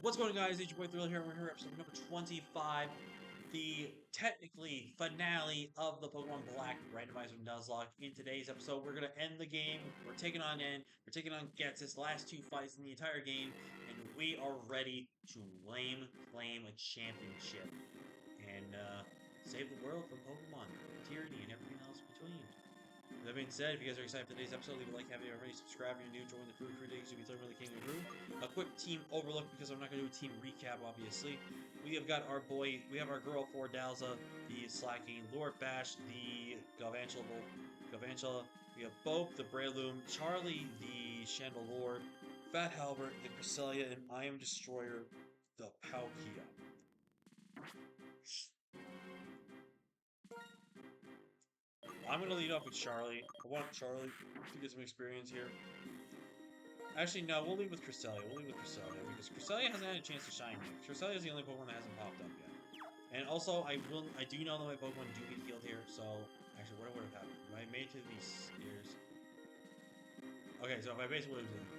What's going on, guys? It's your boy THRUTH here. We're here episode number 25, the technically finale of the Pokemon Black Randomizer Nuzlocke. In today's episode, we're going to end the game. We're taking on We're taking on Ghetsis, last two fights in the entire game, and we are ready to claim a championship and save the world from Pokemon, tyranny, and everything else between. With that being said, if you guys are excited for today's episode, leave a like, have you already subscribed, if you're new, join the crew days, you'll be talking about the King of the Crew. A quick team overlook, because I'm not going to do a team recap, obviously. We have got our girl, Fordalza, the Slacking, Lord Bash, the Galvantula, we have Bope, the Breloom, Charlie, the Chandelure, Fat Halbert, the Cresselia, and I Am Destroyer, the Palkia. I'm going to lead off with Charlie. I want Charlie to get some experience here. Actually, no, we'll leave with Cresselia. Because Cresselia hasn't had a chance to shine yet. Cresselia is the only Pokemon that hasn't popped up yet. And also, I do know that my Pokemon do get healed here, so... Actually, what would have happened? If I made it to these stairs... Okay, so if I basically would have...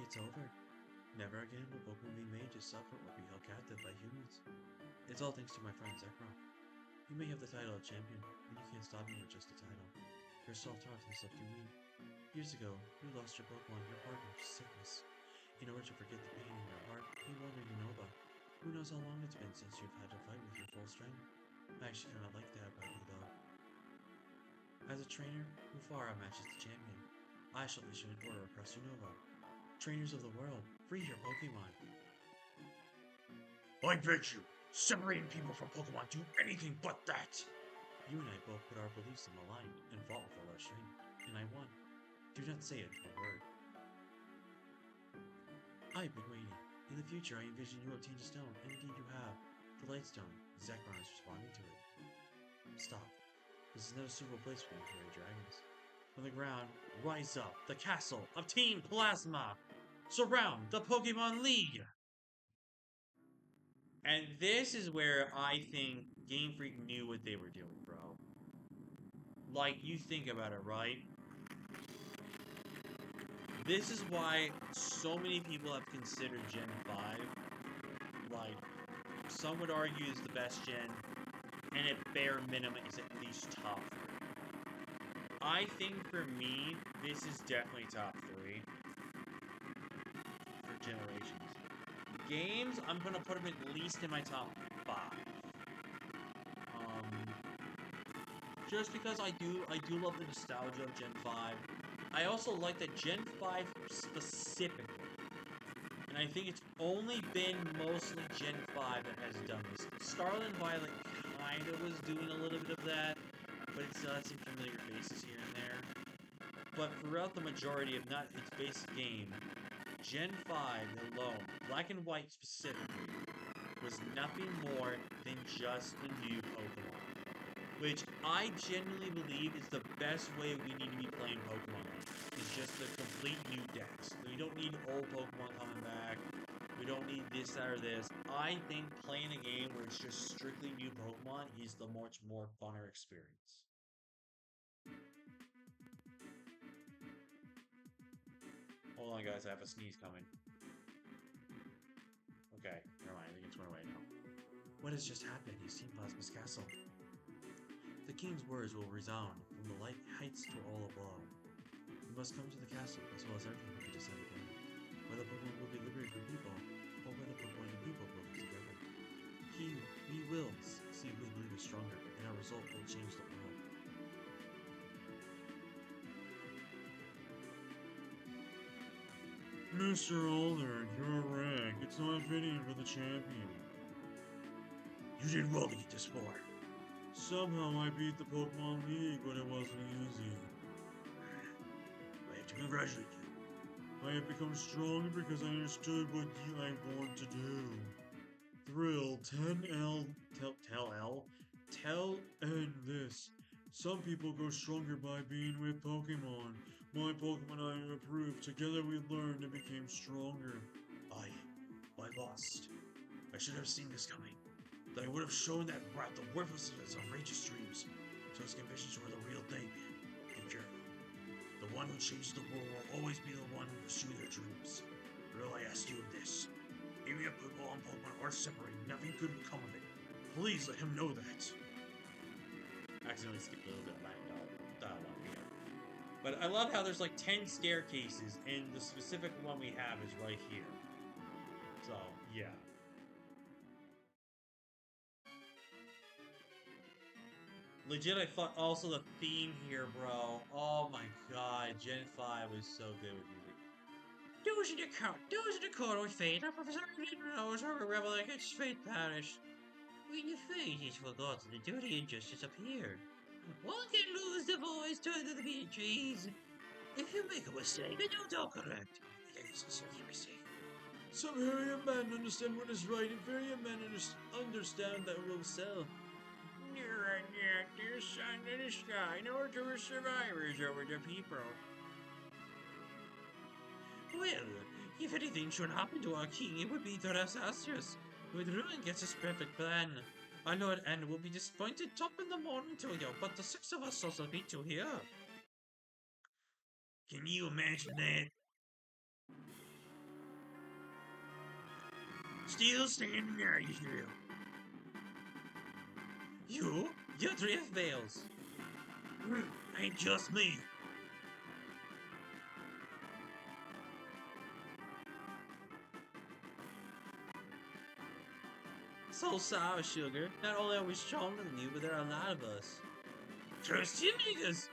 It's over. Never again will Pokemon be made to suffer or be held captive by humans. It's all thanks to my friend Zekrom. You may have the title of champion, but you can't stop me with just a title. Your soft heart has left you weak. Years ago, you lost your Pokemon, your partner, to sickness. In order to forget the pain in your heart, you wandered Unova. Who knows how long it's been since you've had to fight with your full strength? I actually kind of like that about you, though. As a trainer, who far outmatches the champion? I shall issue an order across Unova. Trainers of the world, free your Pokemon. I beg you, separating people from Pokemon do anything but that! You and I both put our beliefs on the line and fought with all our strength, and I won. Do not say it a word. I've been waiting. In the future, I envision you obtain a stone, and indeed you have. The Light Stone. Zekrom is responding to it. Stop. This is not a suitable place for you to raid dragons. From the ground, rise up, the castle of Team Plasma! Surround the Pokemon League! And this is where I think Game Freak knew what they were doing, bro. Like, you think about it, right? This is why so many people have considered Gen 5, like, some would argue is the best gen, and at bare minimum is at least top 3. I think for me, this is definitely top 3 for generations. Games, I'm gonna put them at least in my top 5. Just because I do love the nostalgia of Gen 5. I also like that Gen 5 specifically, and I think it's only been mostly Gen 5 that has done this. Scarlet and Violet kind of was doing a little bit of that, but it still had some familiar faces here and there. But throughout the majority of not its basic game, Gen 5 alone, Black and White specifically, was nothing more than just a new Pokemon. Which I genuinely believe is the best way we need to be playing Pokemon. Is just the complete new decks. We don't need old Pokemon coming back. We don't need this, that, or this. I think playing a game where it's just strictly new Pokemon is the much more funner experience. Hold on, guys. I have a sneeze coming. Okay, never mind. I think it's went away now. What has just happened? You've seen Plasma's castle. The king's words will resound from the light heights to all above. We must come to the castle, as well as everything will be decided there. Whether Pokemon will be liberated from people, or whether Pokemon and people will live together. We will see who we believe is stronger, and our result will change the world. Mr. Older, you're a wreck. It's not fitting for the champion. You did well to get this far. Somehow I beat the Pokemon League, but it wasn't easy. I have to congratulate you. I have become stronger because I understood what I want to do. Thrill, tell N this. Some people grow stronger by being with Pokemon. My Pokemon and I improved. Together we learned and became stronger. I lost. I should have seen this coming. That I would have shown that rat the worthlessness of his outrageous dreams. Those convictions were the real thing. Be careful. The one who changes the world will always be the one who pursues their dreams. Really me up with all Pokemon are separated. Nothing good will come of it. Please let him know that. Accidentally skipped a little bit of dialogue here. But I love how there's like 10 staircases, and the specific one we have is right here. So, yeah. Legit, I thought also the theme here, bro. Oh my god, Gen 5 was so good with music. Those in the court with fate, our professor didn't know her rebel against fate perished. When your fate is forgotten, the duty and justice appeared. One can lose the voice to the beating trees. If you make a mistake, you don't correct. It is a mistake. Some Harriet men understand what is right, and very men understand that will sell. Near and yet, the sun in the sky, no to survivors over the people. Well, if anything should happen to our king, it would be disastrous. With Ruin gets his perfect plan. Our Lord N will be disappointed top in the morning to you, but the six of us also be to hear. Can you imagine that? Still standing there, you do. You're three of veils. Ain't just me. So sour, sugar. Not only are we stronger than you, but there are a lot of us. Trust you niggas.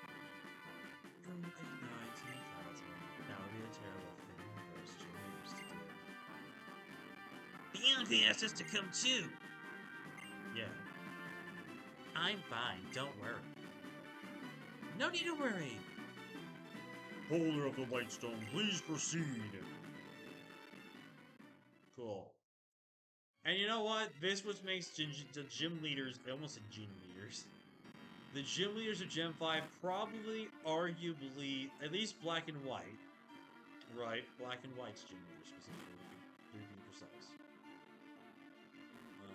From 89 to 2000, that would be a terrible thing for us cheerleaders to do. Bianca asked us to come too. Yeah. I'm fine, don't worry. No need to worry. Holder of the Lightstone, please proceed. Cool. And you know what? This what makes the gym leaders, I almost said gym leaders. The gym leaders of Gen 5 probably, arguably, at least Black and White. Right? Black and White's gym leaders, specifically, to be precise. I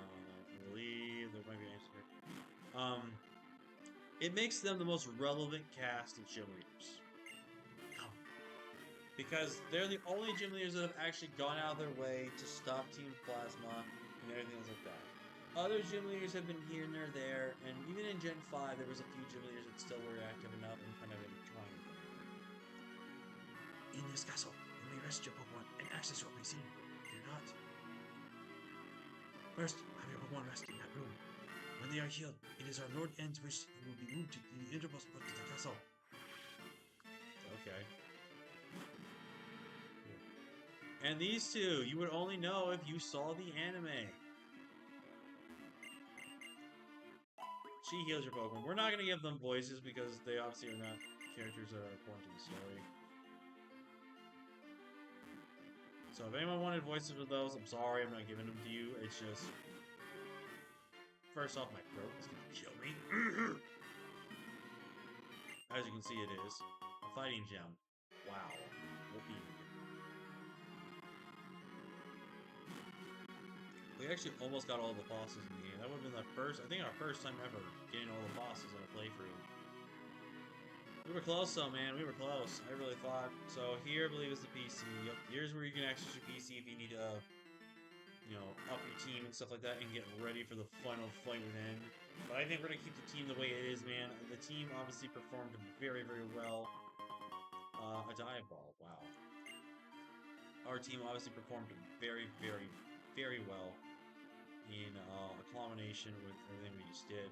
believe there might be an answer here. It makes them the most relevant cast of gym leaders. Because they're the only gym leaders that have actually gone out of their way to stop Team Plasma and everything else like that. Other gym leaders have been here and there, and even in Gen 5, there was a few gym leaders that still were active enough and kind of intertwined with them. In this castle, you may rest your Pokemon and access your PC. Do not. First, have your Pokemon rest in that room. When they are healed, it is our Lord N's wish they will be moved to the innermost part of the castle. Okay. And these two, you would only know if you saw the anime. She heals your Pokemon. We're not going to give them voices because they obviously are not characters that are important to the story. So if anyone wanted voices for those, I'm sorry, I'm not giving them to you. It's just... First off, my throat is going to kill me. As you can see, it is. A fighting gem. Wow. Whoopee. We actually almost got all the bosses in the game. That would have been the first, I think our first time ever getting all the bosses on a playthrough. We were close though, man. We were close. I really thought. So here, I believe, is the PC. Yep. Here's where you can access your PC if you need to, you know, up your team and stuff like that and get ready for the final fight within. But I think we're going to keep the team the way it is, man. The team obviously performed very, very well. A dive ball. Wow. Our team obviously performed very, very, very well in a combination with everything we just did.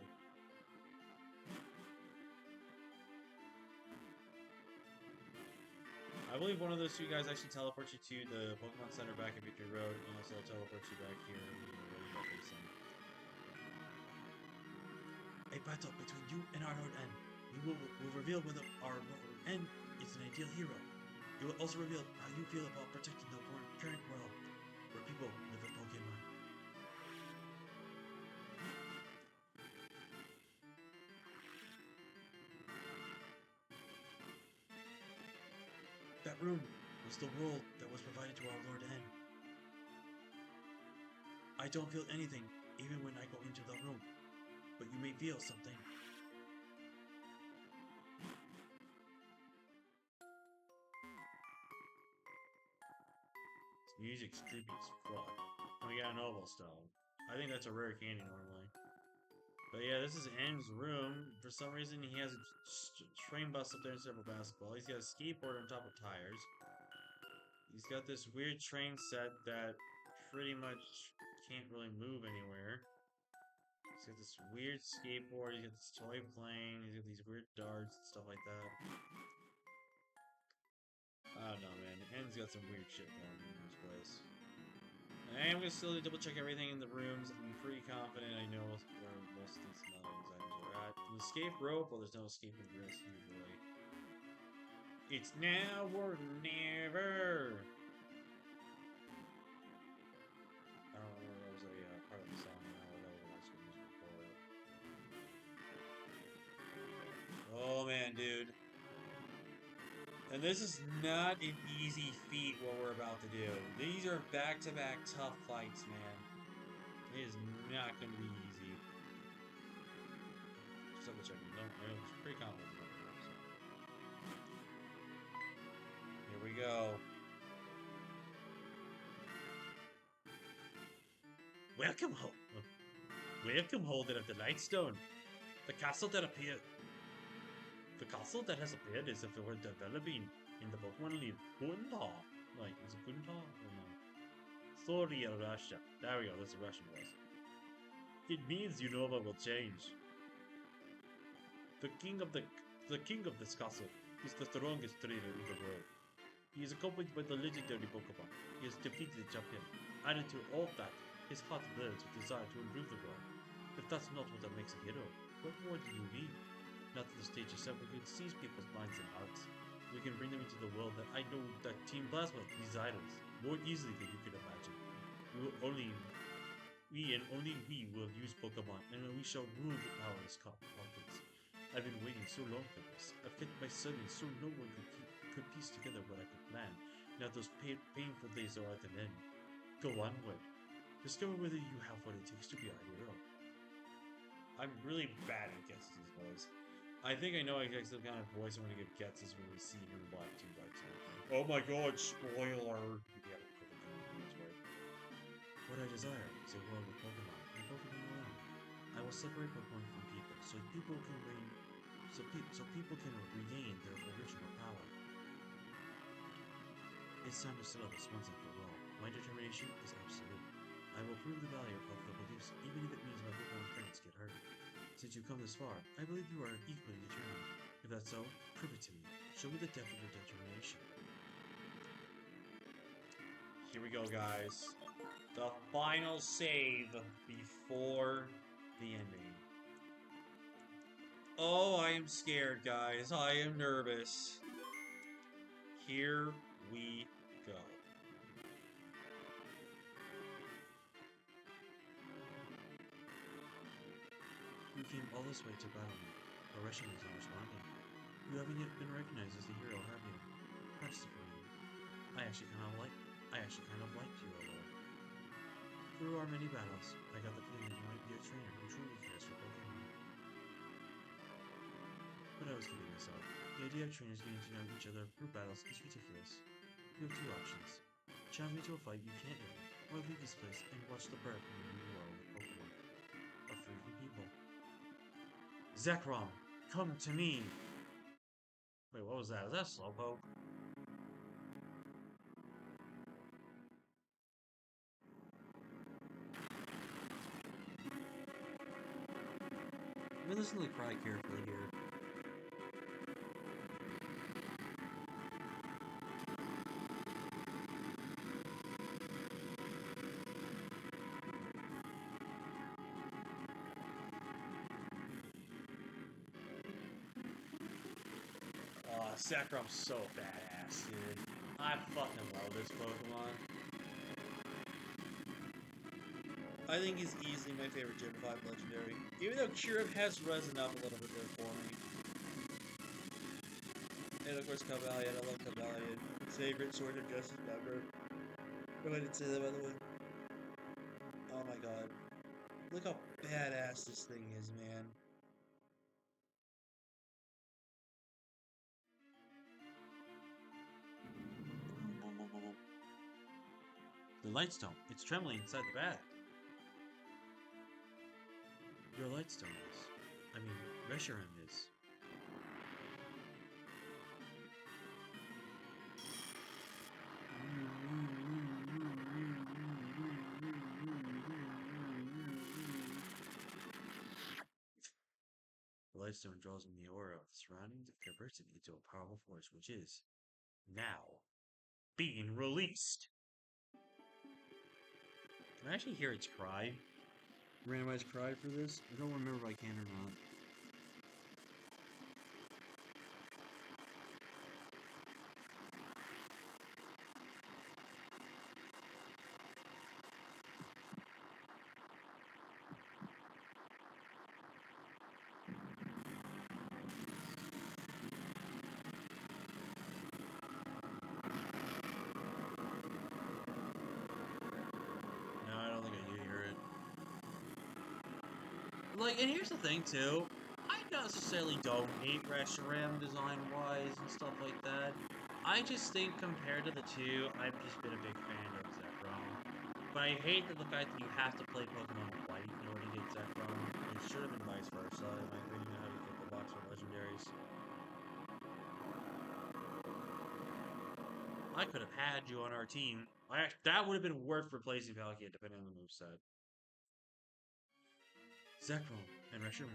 I believe one of those two guys actually teleports you to the Pokemon Center back at Victory Road, and also teleports you back here. A battle between you and our Lord N. We will reveal whether our Lord N is an ideal hero. It will also reveal how you feel about protecting the current world where people live with Pokemon. That room was the world that was provided to our Lord N. I don't feel anything, even when I go into the room, but you may feel something. Music's creepy as fuck. And we got an oval stone. I think that's a rare candy normally. But yeah, this is N's room. For some reason, he has a train bus up there instead of a basketball. He's got a skateboard on top of tires. He's got this weird train set that pretty much can't really move anywhere. He's got this weird skateboard. He's got this toy plane. He's got these weird darts and stuff like that. I don't know, man. N's got some weird shit going on in this place. I am gonna still double check everything in the rooms. I'm pretty confident I know where most of these items are at. An escape rope? Well, there's no escaping the rest usually. It's now or never! I don't remember that was a part of the song now, or that was music before. Oh man, dude. And this is not an easy feat what we're about to do. These are back-to-back tough fights, man. It is not going to be easy. Just double checking. No, I was pretty confident. So. Here we go. Welcome home. Welcome, holder of the Lightstone. The castle that appeared. The castle that has appeared is if it were developing in the Pokemon League. Gunta. Like, is it Gunta? Or no? Sorry, Russia. There we go, that's a Russian voice. It means Unova will change. The king of this castle is the strongest trainer in the world. He is accompanied by the legendary Pokemon. He has defeated the champion. Added to all that, his heart burns with desire to improve the world. If that's not what makes a hero, what more do you need? Now that the stage is set, we can seize people's minds and hearts. We can bring them into the world that I know that Team Plasma desires more easily than you can imagine. Only we will use Pokemon, and we shall rule the powerless continents. I've been waiting so long for this. I've kept my studies so no one could piece together what I could plan. Now those painful days are at an end. Go onward. Discover whether you have what it takes to be a hero. I'm really bad at guessing these boys. I think I know exactly the kind of voice I'm gonna get Gets when we see him in Black 2 by 2. Oh my god, spoiler! Yeah, what I desire is a world of Pokemon, and Pokemon alone. I will separate Pokemon from people, so people can regain their original power. It's time to settle this once and for all. My determination is absolute. I will prove the value of the beliefs, even if it means my Pokemon friends get hurt. Since you've come this far, I believe you are equally determined. If that's so, prove it to me. Show me the depth of your determination. Here we go, guys. The final save before the ending. Oh, I am scared, guys. I am nervous. Here we go. You came all this way to battle me, but Russian is not responding. You haven't yet been recognized as the hero, have you? That's disappointing. I actually kind of liked you, although. Through our many battles, I got the feeling that you might be a trainer who truly cares for Pokemon. But I was kidding myself. The idea of trainers getting to know each other through battles is ridiculous. You have two options. Challenge me to a fight you can't win, or leave this place and watch the birth of who you are with Pokemon. Or free from people. Zekrom, come to me! Wait, what was that? Was that Slowpoke? I'm gonna listen to the cry carefully here. Zekrom's so badass, dude. I fucking love this Pokemon. I think he's easily my favorite Gen 5 legendary. Even though Curve has risen up a little bit there for me. And of course Cavalier, I love Cavalier. Favorite Sword of Justice member. Oh, I didn't say that by the way. Oh my god. Look how badass this thing is, man. The lightstone. It's trembling inside the bag. Your lightstone is. I mean, Reshiram is. The lightstone draws in the aura of the surroundings and converts it into a powerful force, which is now being released. Can I actually hear its cry? Randomized cry for this? I don't remember if I can or not. No, I don't think I do hear it. Like, and here's the thing too. I necessarily don't hate Reshiram design-wise and stuff like that. I just think compared to the two, I've just been a big fan of Zekrom. But I hate that the fact that you have to play Pokemon White in order to get Zekrom. It should have been vice versa, in my opinion, how you get the box for legendaries. I could have had you on our team. That would have been worth replacing Palkia, depending on the moveset. Zekrom and Reshiram.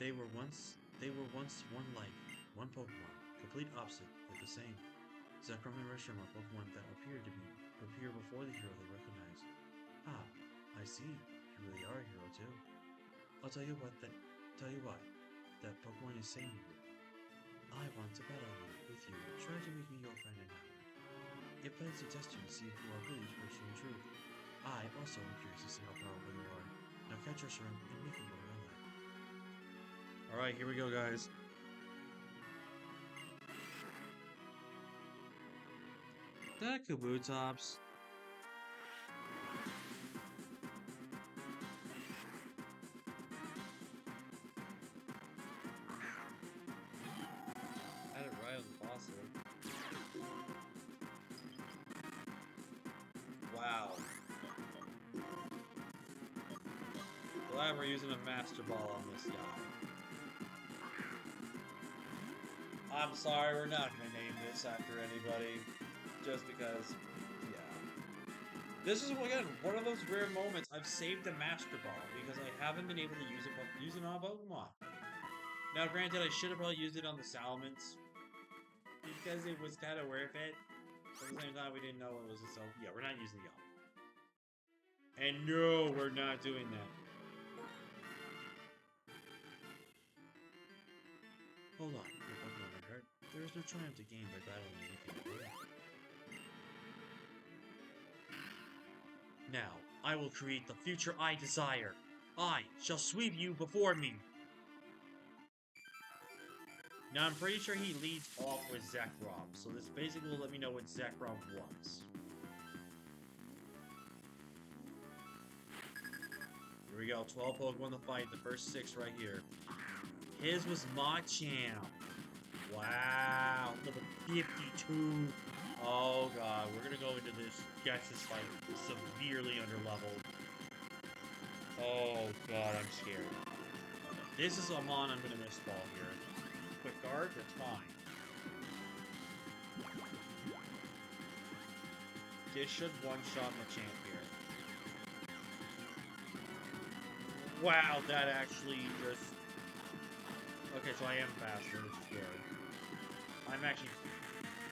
They were once one life, one Pokemon, complete opposite, yet the same. Zekrom and Reshiram are Pokemon that appear before the hero they recognize. Ah, I see. You really are a hero too. I'll tell you what, that Pokemon is saying to you. I want to battle with you. Try to make me your friend and ally. It plans to test you to see if you are really pursuing truth. I also am curious to see how powerful you are. Now catch Reshiram and make him your ally. Alright, here we go, guys. That Kabutops. Had it right on the faucet. Wow. Glad we're using a Master Ball on this guy. I'm sorry, we're not going to name this after anybody. Just because, yeah. This is, again, one of those rare moments I've saved a Master Ball because I haven't been able to use it on Pokemon. Now, granted, I should have probably used it on the Salamence because it was kind of worth it. But at the same time, we didn't know it was a yeah, we're not using the Yelp. And no, we're not doing that. Hold on, your Pokemon are hurt. There is no triumph to gain by battling anything. Now, I will create the future I desire. I shall sweep you before me. Now, I'm pretty sure he leads off with Zekrom, so this basically will let me know what Zekrom was. Here we go, 12 Pokemon to fight, the first 6 right here. His was Machamp. Wow, level 52. Oh god, we're gonna go into this fight severely underleveled. Oh god, I'm scared. This is a mon I'm gonna miss ball here. Quick guard, that's fine. This should one-shot Machamp here. Wow, that actually just... Okay, so I am faster, which is good. I'm actually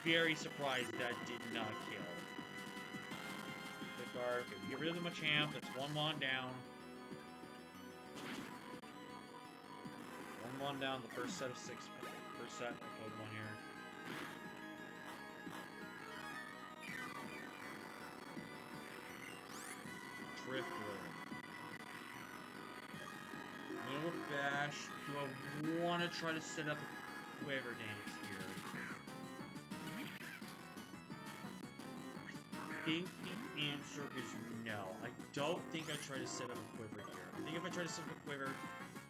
very surprised that did not kill. Quick guard, get rid of the Machamp, that's one down. One down, the first set of 6, first set of Pokemon here. Driftwood. Little Bash. Do I want to try to set up a Quiver Dance here? I think the answer is no. I don't think I try to set up a Quiver here. I think if I try to set up a Quiver,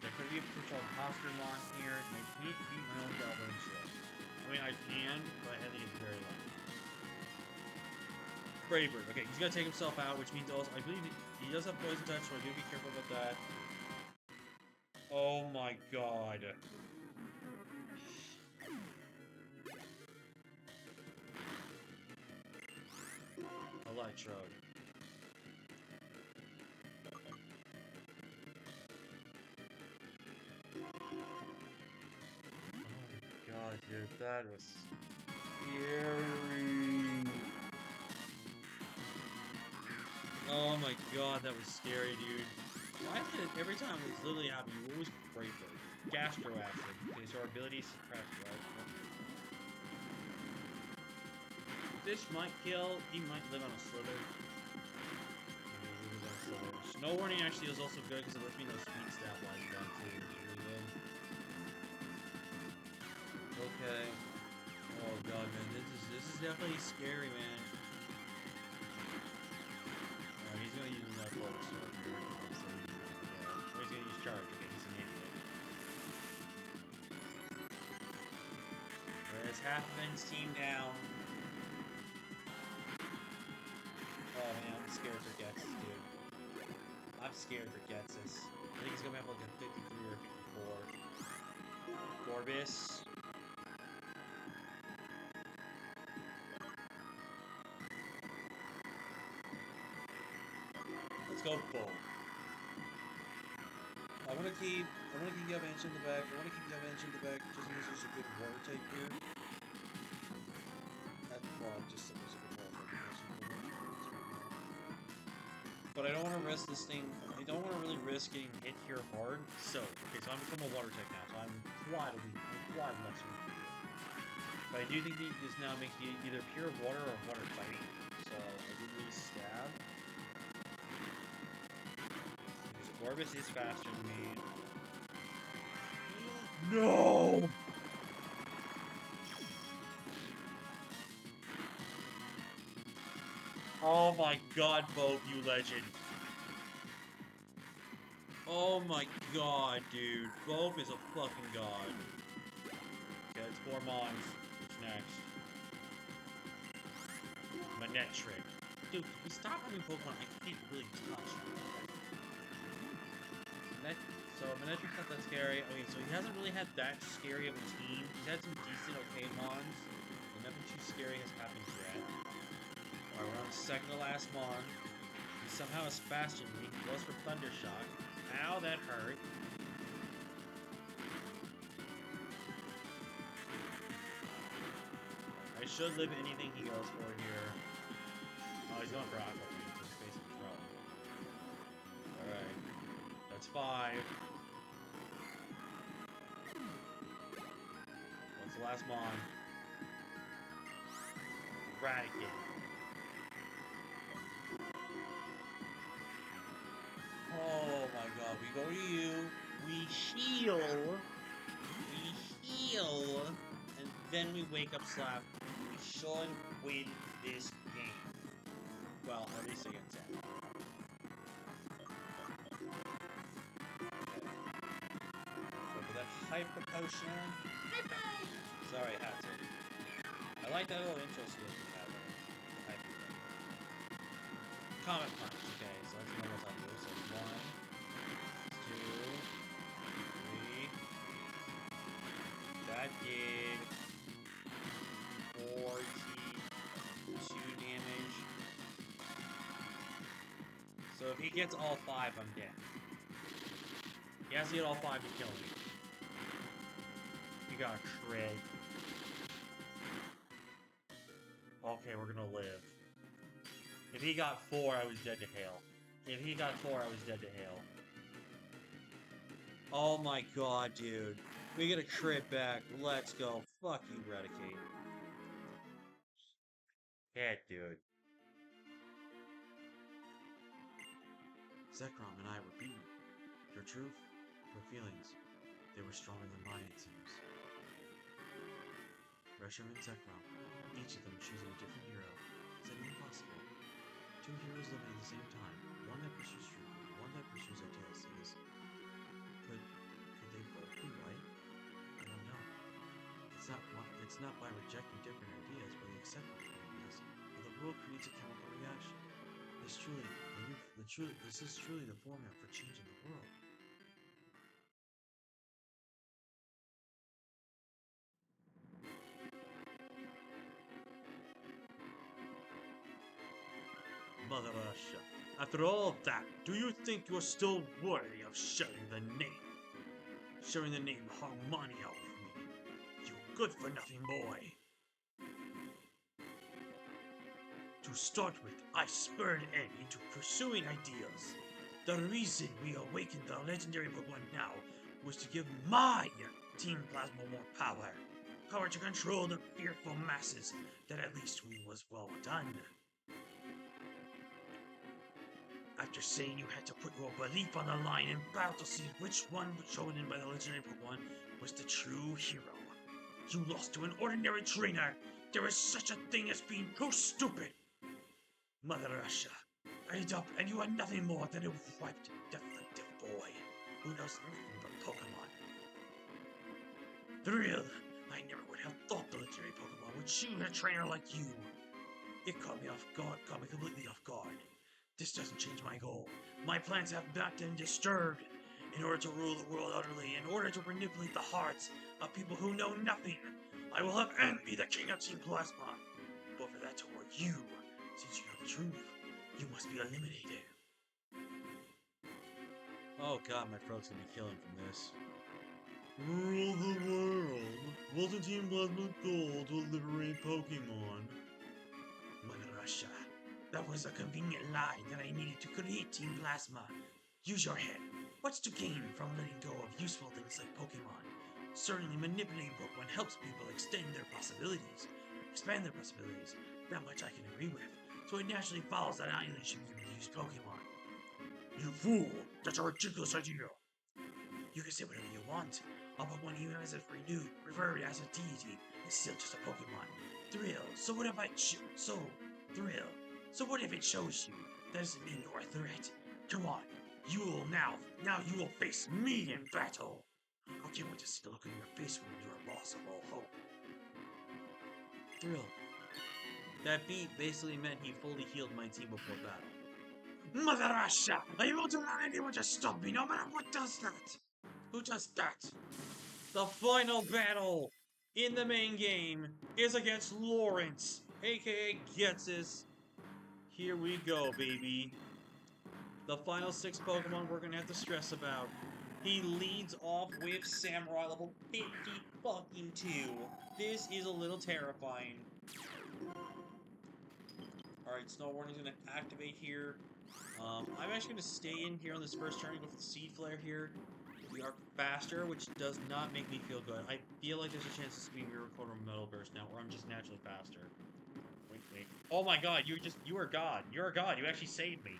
there could be a potential imposter lock here, and I can't beat my own Delver shit. I mean, I can, but I think it's very low. Brave Bird. Okay, he's gonna take himself out, which means also I believe he does have poison touch, so I do be careful about that. Oh my god. Electrode. God, dude, that was scary. Oh my god, that was scary, dude. Why is it every time it's literally happening, you always break it? Gastro action. Okay, so our ability suppress, right? Fish might kill, he might live on a slither. Snow warning actually is also good because it lets me know speed stat wise down too. Really good. Okay. Oh god, man, this is definitely scary, man. He's gonna use that focus sword here. So or he's gonna use charge. Okay, he's an idiot. There's half Ben's team down. Oh man, I'm scared for Gets, dude. I'm scared for Getsus. I think he's gonna have like a 53 or 54. Gorbis. Let's go Bull. I wanna keep Yavansha in the back. Just because there's a good water type here. Just a good water. But I don't want to risk this thing. I don't want to really risk getting hit here hard. So, okay, so I'm become a water type now. So I'm quad lesser. But I do think this now makes me either pure water or water fighting. So I do really stab. Gorbis is faster than me. No! Oh my god, Bob, you legend. Oh my god, dude. Bob is a fucking god. Okay, it's 4 mons. What's next? Manectric. Dude, we stop having Pokemon I can't really touch. So Manectric's not that scary. Okay, so he hasn't really had that scary of a team. He's had some decent okay mons, but nothing too scary has happened yet. Alright, we're on the second to last mon. He somehow is faster than me. He goes for Thunder Shock. Ow, that hurt. I should live anything he goes for here. Oh, he's going for Aqua Beam, so he's facing trouble. Alright. That's 5. What's the last mon? Eradicate. Oh my god, we go to you. We heal. And then we wake up Slap. We should win this game. Well, at least against him. Go for that Hyper Potion. Sorry, I had to. I like that little intro skill we have there. Hyper thing. Comet Punch. Okay, so let's know what's up here. So 1, 2, 3. That did 42 damage. So if he gets all 5, I'm dead. He has to get all 5 to kill me. He got a crit. Okay, we're gonna live. If he got 4, I was dead to hail. Oh my god, dude. We get a crit back. Let's go. Fuck you, Eradicate. Yeah, dude. Zekrom and I were beaten. Your truth, your feelings, they were stronger than mine, it seems. Reshiram and Zekrom, each of them choosing a different hero, said impossible. 2 heroes living at the same time, one that pursues truth, one that pursues ideals, is... Could they both be right? I don't know. It's not by rejecting different ideas, but accepting different ideas, with a world creates a chemical reaction. This is truly the formula for changing the world. Mother Russia, after all that, do you think you're still worthy of sharing the name? Sharing the name Harmonia with me? You good-for-nothing boy! To start with, I spurred Ed into pursuing ideas. The reason we awakened the legendary Pokemon now was to give my Team Plasma more power. Power to control the fearful masses that at least we was well done. After saying you had to put your belief on the line in battle to see which one chosen by the legendary Pokemon was the true hero. You lost to an ordinary trainer. There is such a thing as being too stupid. Mother Russia, age up and you are nothing more than a wiped, defective boy who knows nothing but Pokemon. Thrill, I never would have thought the legendary Pokemon would choose a trainer like you. It caught me completely off guard. This doesn't change my goal. My plans have not been disturbed. In order to rule the world utterly, in order to manipulate the hearts of people who know nothing, I will have N be the king of Team Plasma. But for that to work, you, since you know the truth, you must be eliminated. Oh god, my throat's gonna be killing from this. Rule the world. Wasn't Team Plasma's goal to liberate Pokemon? Mother Russia. That was a convenient lie that I needed to create Team Plasma. Use your head. What's to gain from letting go of useful things like Pokemon? Certainly manipulating Pokemon helps people expand their possibilities. That much I can agree with. So it naturally follows that I only should be able to use Pokemon. You fool! That's a ridiculous idea! You can say whatever you want. A Pokemon even as if revered as a deity is still just a Pokemon. Thrill, so what if it shows you? That doesn't mean you're a threat. Come on, you will face me in battle. I can't wait to see the look on your face when you're lost of all hope. Thrill. That beat basically meant he fully healed my team before battle. Mother Russia! I won't allow anyone to stop me, no matter what does that! Who does that? The final battle in the main game is against Lawrence, aka Getsis. Here we go, baby. The final 6 Pokemon we're gonna have to stress about. He leads off with Samurai level 50 fucking 2. This is a little terrifying. Alright, Snow Warning's gonna activate here. I'm actually gonna stay in here on this first turn and go for the Seed Flare here. We are faster, which does not make me feel good. I feel like there's a chance this could be Mirror Coat or Metal Burst now, or I'm just naturally faster. Wait. Oh my god, you are God. You're a god. You actually saved me.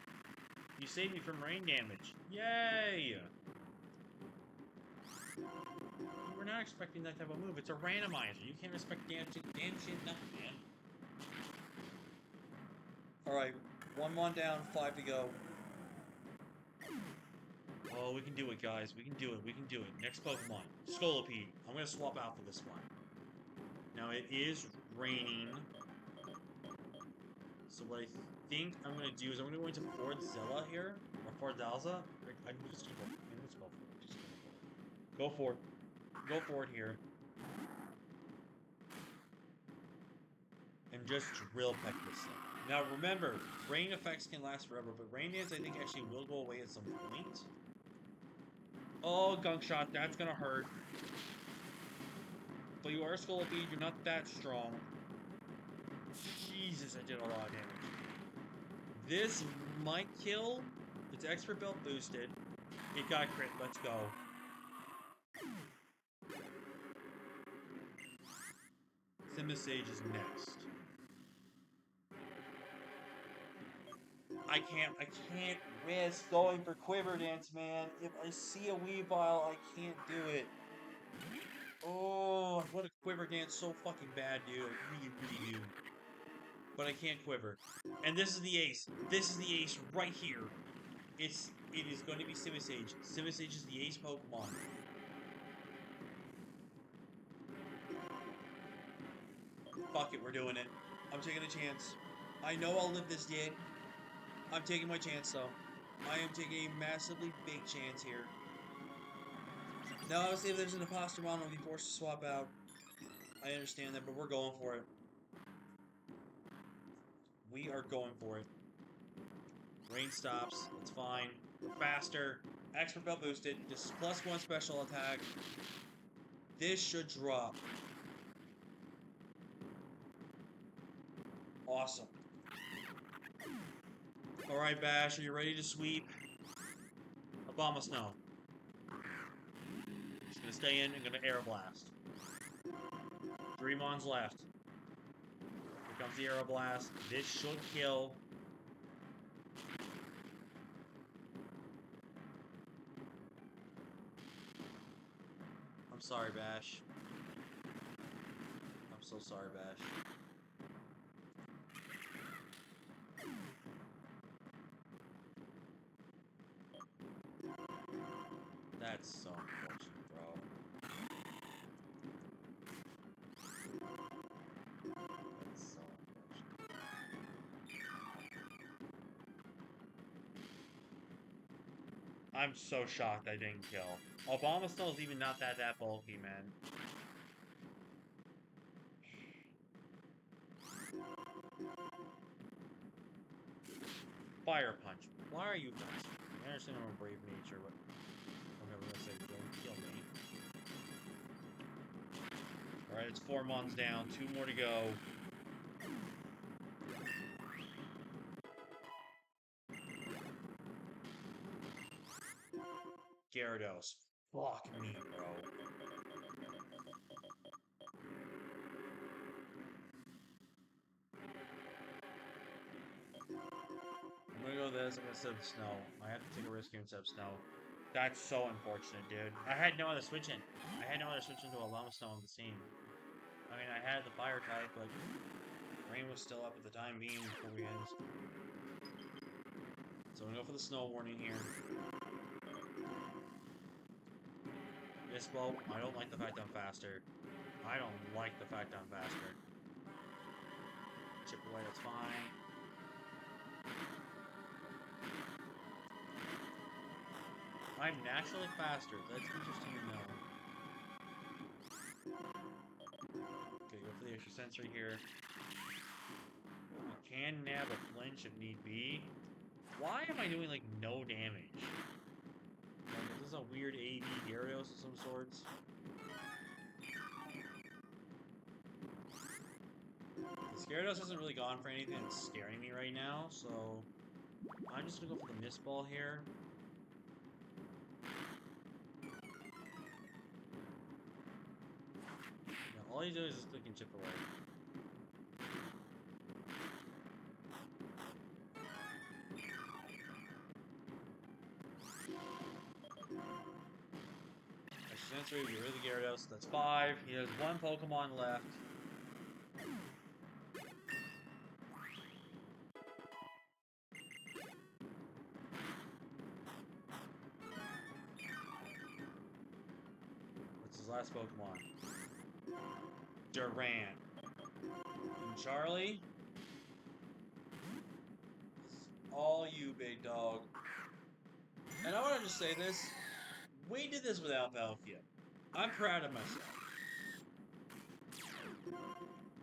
You saved me from rain damage. Yay! We're not expecting that type of move. It's a randomizer. You can't expect damn shit, nothing, man. Alright, 1-1 down, 5 to go. Oh, we can do it, guys. We can do it. Next Pokemon. Scolipede. I'm gonna swap out for this one. Now, it is raining. So what I think I'm gonna do is I'm gonna go into Fordzilla here. Or Fordalza. I'm just gonna go for it. Go for it here. And just drill peck this thing. Now remember, rain effects can last forever, but Rain Dance I think actually will go away at some point. Oh, Gunk Shot, that's gonna hurt. But you are Scolipede, you're not that strong. Jesus, I did a lot of damage. This might kill. It's Expert Belt boosted. It got crit, let's go. Simisage's next. I can't risk going for Quiver Dance, man. If I see a Weavile, I can't do it. Oh, what a Quiver Dance so fucking bad, dude. I really do. But I can't Quiver. And this is the ace. This is the ace right here. It is going to be Simisage. Simisage is the ace Pokemon. Fuck it, we're doing it. I'm taking a chance. I know I'll live this day. I'm taking my chance, though. I am taking a massively big chance here. Now, obviously, if there's an imposter model, I'll be forced to swap out. I understand that, but we're going for it. We are going for it. Rain stops. It's fine. We're faster. Expert belt boosted. This is +1 special attack. This should drop. Awesome. Alright, Bash, are you ready to sweep? Obama Snow. Just gonna stay in and gonna Air Blast. 3 Mons left. Here comes the Air Blast. This should kill. I'm sorry, Bash. I'm so sorry, Bash. That's so unfortunate, bro. That's so unfortunate. I'm so shocked I didn't kill. Obama Snow's even not that bulky, man. Fire Punch. Why are you faster? I understand I'm a brave nature, but... Okay, we're gonna say don't kill me. Alright, it's 4 Mons down. 2 more to go. Gyarados. Fuck me, bro. I'm gonna go this. I'm gonna set up Snow. I have to take a risk here instead of Snow. That's so unfortunate, dude. I had no other switch in. I had no other switch into a Llama Snow on the team. I mean, I had the Fire type, but Rain was still up at the time being before we end. So I'm gonna go for the Snow warning here. This bow, I don't like the fact I'm faster. I don't like the fact I'm faster. Chip away, that's fine. I'm naturally faster. That's interesting to know. Okay, go for the extra sensory here. I can nab a flinch if need be. Why am I doing, like, no damage? Like, is this a weird AV Gyarados of some sorts? The Gyarados hasn't really gone for anything that's scaring me right now, so... I'm just gonna go for the Mist Ball here. Now, all he's doing is just clicking chip away. Sensory, we rid of the Gyarados. That's 5. He has 1 Pokemon left. What's his last Pokemon? Durant. And Charlie? This is all you, big dog. And I want to just say this. We did this without Palkia. I'm proud of myself.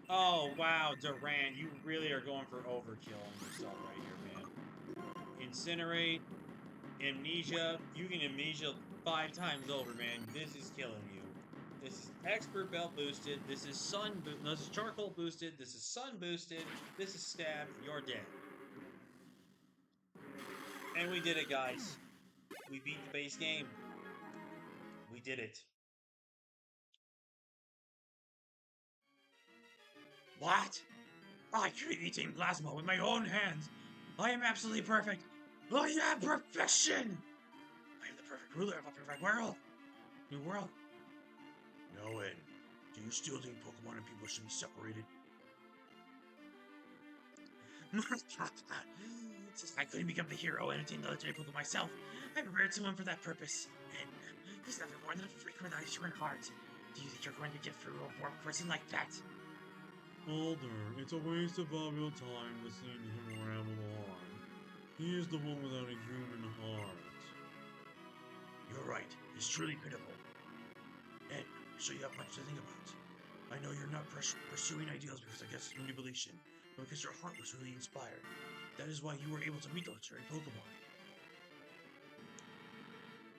Oh, wow, Durant, you really are going for overkill on yourself right here, man. Incinerate, Amnesia. You can Amnesia 5 times over, man. This is killing you. This is Expert Belt boosted. This is no, this is Charcoal boosted. This is Sun boosted. This is Stab. You're dead. And we did it, guys. We beat the base game. We did it. What? I create Team Plasma with my own hands. I am absolutely perfect. I am perfection. I am the perfect ruler of a perfect world. New world. No end. Do you still think Pokemon and people should be separated? Since I couldn't become the hero and attain the legendary Pokemon myself, I prepared someone for that purpose. And he's nothing more than a freak with a human heart. Do you think you're going to get through a warm person like that? Alder, it's a waste of all your time listening to him ramble on. He is the one without a human heart. You're right. He's truly pitiful. And so you have much to think about. I know you're not pursuing ideals because I guess it's manipulation, but because your heart was really inspired. That is why you were able to meet the legendary Pokemon.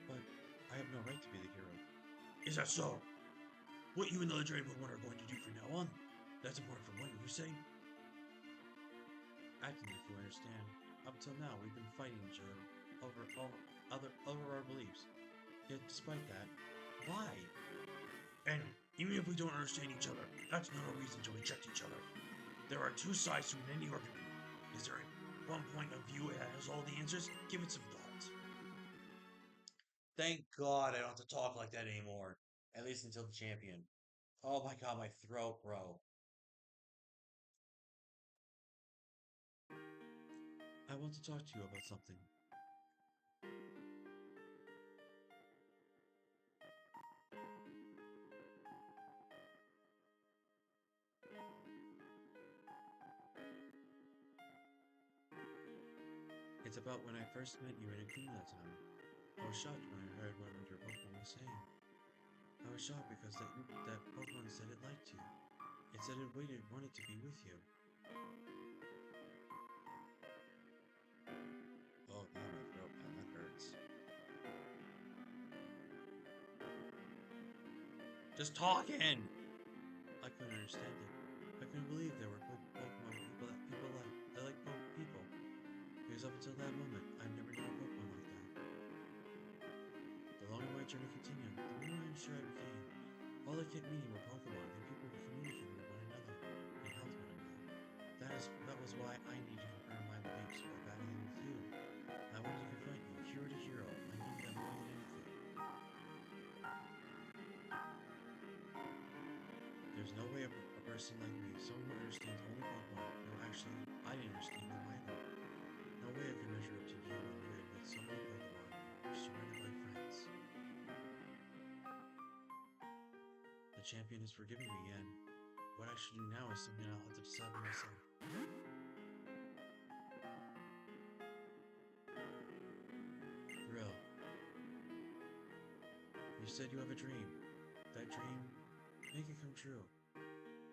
But I have no right to be the hero. Is that so? What you and the legendary Pokemon are going to do from now on? That's important for one, you say? Acting if you understand. Up till now, we've been fighting each other over our beliefs. Yet despite that, why? And even if we don't understand each other, that's not a reason to reject each other. There are two sides to any argument. Is there one point of view that has all the answers? Give it some thought. Thank God I don't have to talk like that anymore. At least until the champion. Oh my God, my throat, bro. I want to talk to you about something. It's about when I first met you in a Akuma that time. I was shocked when I heard what your Pokemon was saying. I was shocked because that Pokemon said it liked you. It said it wanted to be with you. Oh, now my throat, man, that hurts. Just talking! I couldn't understand it. I couldn't believe there were Pokemon people that like people. Because up until that moment, I'd never known a Pokemon like that. The longer my journey continued, the more I'm sure I became. All I kept meeting were Pokemon and people who communicated with one another and helped one another. That was why I needed to confirm my beliefs by battling with you. I wanted to confront you, hero to hero. I needed that more than anything. There's no way a person like me, someone who understands only Pokemon, no, actually, I didn't understand them either. No way I could measure up to you when you had met so many Pokemon and were surrounded by friends. The champion has forgiven me, and what I should do now is something I'll have to decide for myself. Thrill. You said you have a dream. That dream, make it come true.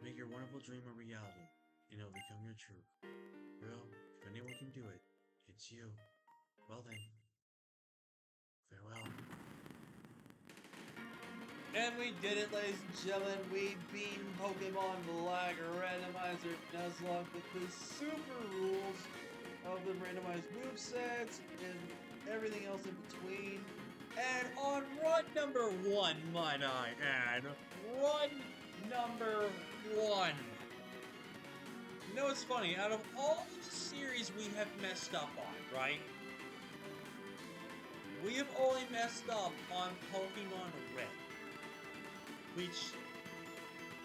Make your wonderful dream a reality, and it'll become your truth. Thrill, if anyone can do it, it's you. Well then, farewell. And we did it, ladies and gentlemen. We beat Pokemon Black Randomizer Nuzlocke with the super rules of the randomized movesets and everything else in between. And on run number 1, might I add, run number 1. You know what's funny? Out of all the series we have messed up on, right? We have only messed up on Pokemon Red. Which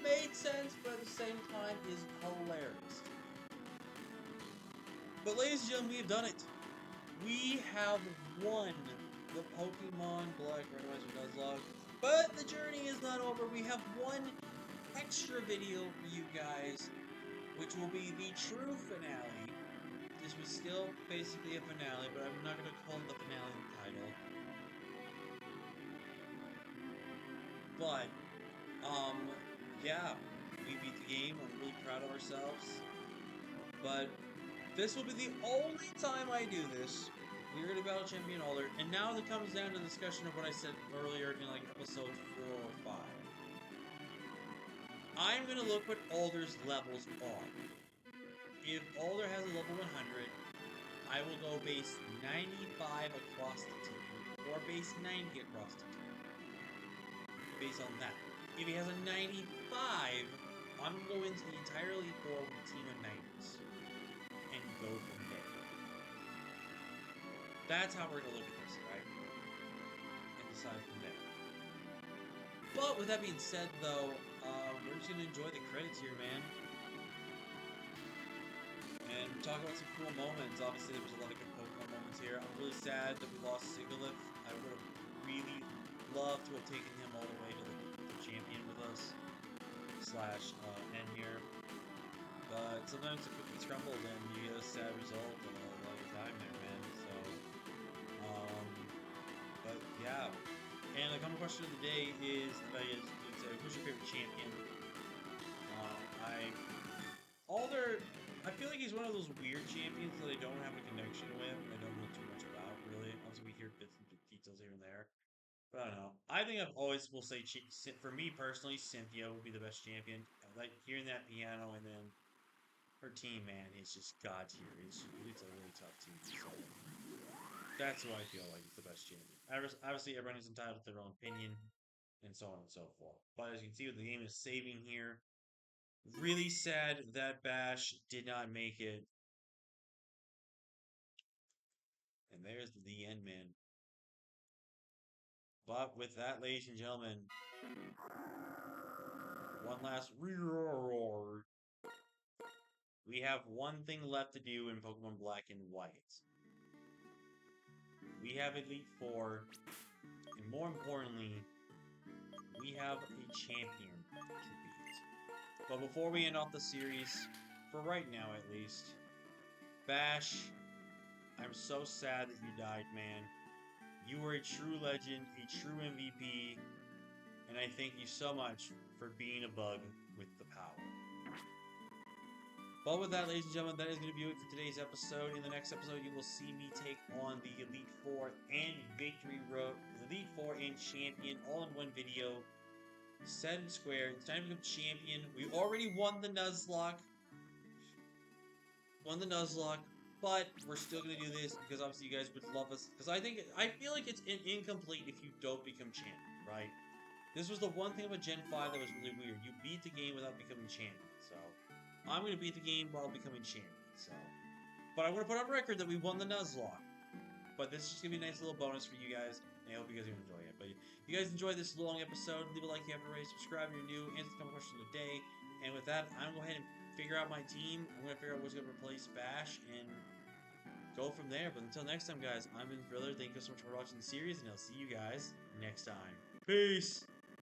made sense, but at the same time is hilarious. But ladies and gentlemen, we have done it. We have won the Pokemon Black Randomizer Nuzlocke. But the journey is not over. We have one extra video for you guys, which will be the true finale. This was still basically a finale, but I'm not going to call it the finale title. But yeah, we beat the game. I'm really proud of ourselves. But this will be the only time I do this. We're going to battle Champion Alder. And now it comes down to the discussion of what I said earlier in like episode 4 or 5. I'm going to look what Alder's levels are. If Alder has a level 100, I will go base 95 across the team. Or base 90 across the team. Based on that. If he has a 95, I'm going to go into the entire Elite Four with a team of 90s. And go from there. That's how we're going to look at this, right? And decide from there. But with that being said, though, we're just going to enjoy the credits here, man. And talk about some cool moments. Obviously, there was a lot of good Pokemon moments here. I'm really sad that we lost Sigalith. I would have really loved to have taken him all the way to the champion with us. / N here. But sometimes the cookies crumble, and you get a sad result a lot of the time there, man. So, um, but yeah. And the common question of the day is, who's your favorite champion? I all their I feel like he's one of those weird champions that I don't have a connection with and I don't know too much about really. Obviously we hear bits and details here and there. But I don't know. I think I've always will say for me personally, Cynthia would be the best champion. Like hearing that piano and then her team, man, is just god tier. It's a really tough team. So that's who I feel like is the best champion. Obviously, everyone is entitled to their own opinion and so on and so forth. But as you can see, what the game is saving here. Really sad that Bash did not make it. And there's the end, man. But with that, ladies and gentlemen, one last reroar. We have one thing left to do in Pokemon Black and White. We have Elite Four, and more importantly, we have a champion to beat. But before we end off the series, for right now at least, Bash, I'm so sad that you died, man. You were a true legend, a true MVP, and I thank you so much for being a bug with the power. But with that, ladies and gentlemen, that is going to be it for today's episode. In the next episode, you will see me take on the Elite Four and Victory Road, Elite Four and Champion, all in one video. Set and square. It's time to become champion. We already won the Nuzlocke. But we're still gonna do this because obviously you guys would love us. Because I feel like it's incomplete if you don't become champion, right? This was the one thing about Gen 5 that was really weird. You beat the game without becoming champion. So I'm gonna beat the game while becoming champion. So, but I want to put on record that we won the Nuzlocke. But this is just gonna be a nice little bonus for you guys. And I hope you guys are gonna enjoy it. But if you guys enjoyed this long episode, leave a like if you haven't already, subscribe if you're new, answer the question of the day. And with that, I'm gonna go ahead and figure out my team. I'm gonna figure out what's gonna replace Bash and go from there. But until next time, guys, I'm Ben Thriller. Thank you so much for watching the series, and I'll see you guys next time. Peace!